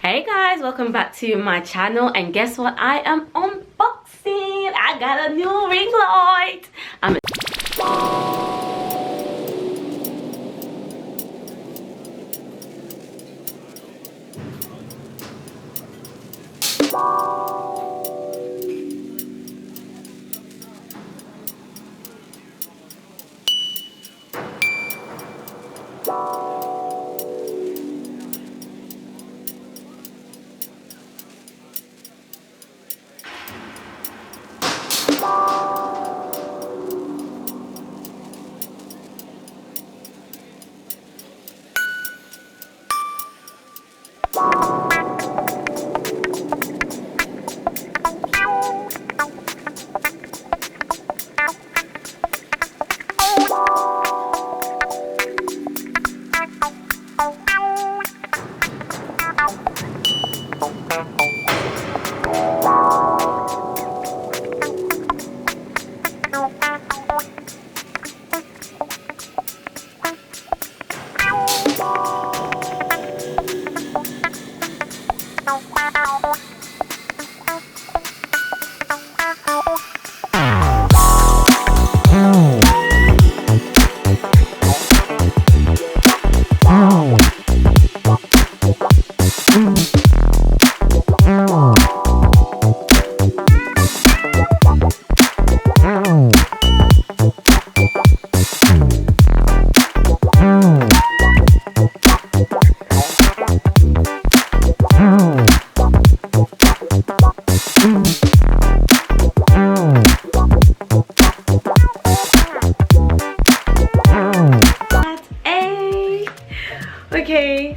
Hey guys, welcome back to my channel, and guess what? I am unboxing. I got a new ring light.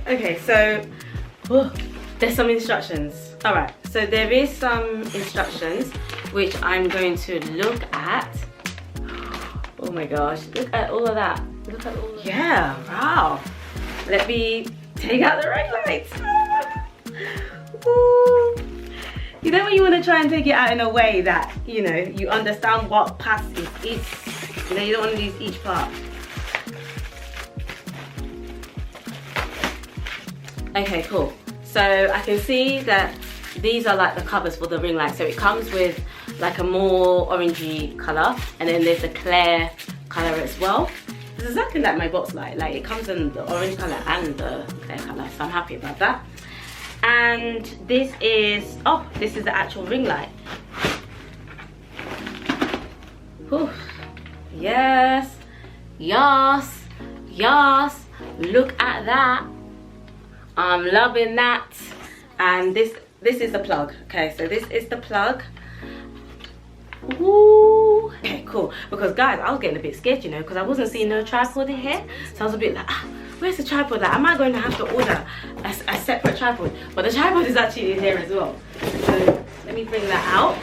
Okay, so there's some instructions. All right, so there is some instructions which I'm going to look at. Oh my gosh, look at all of that. Look at all of that. Yeah, wow. Let me take out the ring lights. Ooh. You know when you want to try and take it out in a way that, you know, you understand what part is each. You know, you don't want to use each part. Okay, cool. So I can see that these are like the covers for the ring light. So it comes with like a more orangey color, and then there's a clear color as well. It's exactly like my box light. Like it comes in the orange color and the clear color, so I'm happy about that. And this is the actual ring light. Whew. Yes, yes, yes. Look at that. I'm loving that. And this is the plug. Okay, so this is the plug. Ooh. Okay, cool. Because guys, I was getting a bit scared, you know, because I wasn't seeing no tripod in here. So I was a bit like, where's the tripod? Like, am I going to have to order a separate tripod? But the tripod is actually in here as well. So let me bring that out.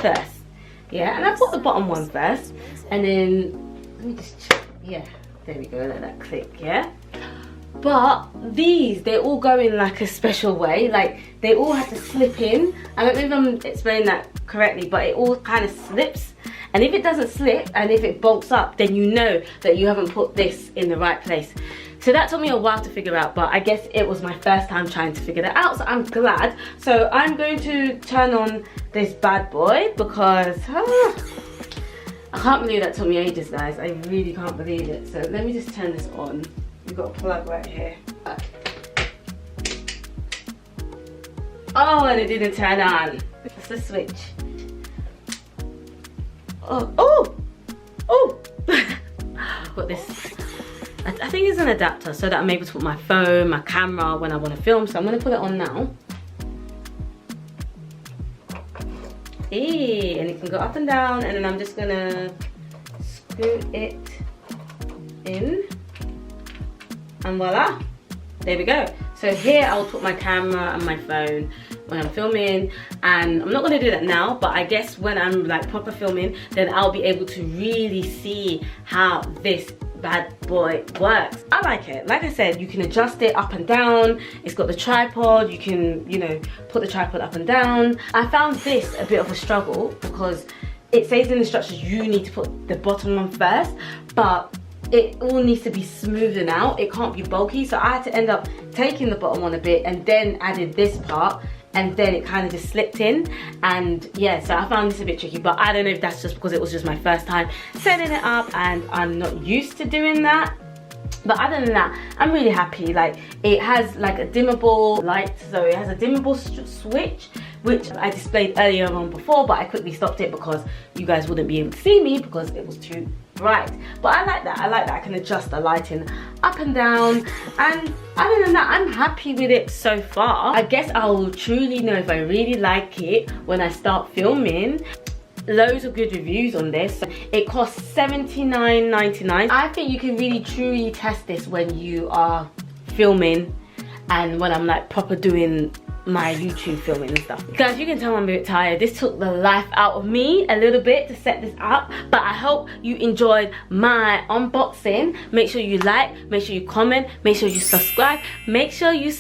First, yeah, and I put the bottom one first, and then let me just check. Yeah, there we go, let that click. Yeah, but these, they all go in like a special way, like they all have to slip in. I don't know if I'm explaining that correctly, but it all kind of slips, and if it doesn't slip and if it bolts up, then you know that you haven't put this in the right place. So that took me a while to figure out, but I guess it was my first time trying to figure that out, so I'm glad. So I'm going to turn on this bad boy because I can't believe that took me ages, guys. I really can't believe it. So let me just turn this on. We've got a plug right here. Oh, and it didn't turn on. That's the switch. Oh. Got this. I think it's an adapter so that I'm able to put my phone, my camera when I want to film. So I'm going to put it on now. Hey, and it can go up and down, and then I'm just going to screw it in. And voila, there we go. So here I'll put my camera and my phone when I'm filming, and I'm not going to do that now, but I guess when I'm like proper filming, then I'll be able to really see how this bad boy works. I like it. Like I said, you can adjust it up and down. It's got the tripod. You can, you know, put the tripod up and down. I found this a bit of a struggle because it says in the instructions you need to put the bottom one first, but it all needs to be smoothened out. It can't be bulky, so I had to end up taking the bottom one a bit and then added this part, and then it kind of just slipped in. And yeah, so I found this a bit tricky, but I don't know if that's just because it was just my first time setting it up and I'm not used to doing that. But other than that, I'm really happy. Like, it has like a dimmable light, so it has a dimmable switch, which I displayed earlier on before, but I quickly stopped it because you guys wouldn't be able to see me because it was too bright. But I like that. I like that I can adjust the lighting up and down. And other than that, I'm happy with it so far. I guess I'll truly know if I really like it when I start filming. Loads of good reviews on this. It costs $79.99. I think you can really truly test this when you are filming and when I'm like proper doing my YouTube filming and stuff. Guys, you can tell I'm a bit tired. This took the life out of me a little bit to set this up, but I hope you enjoyed my unboxing. Make sure you like, make sure you comment, make sure you subscribe, make sure you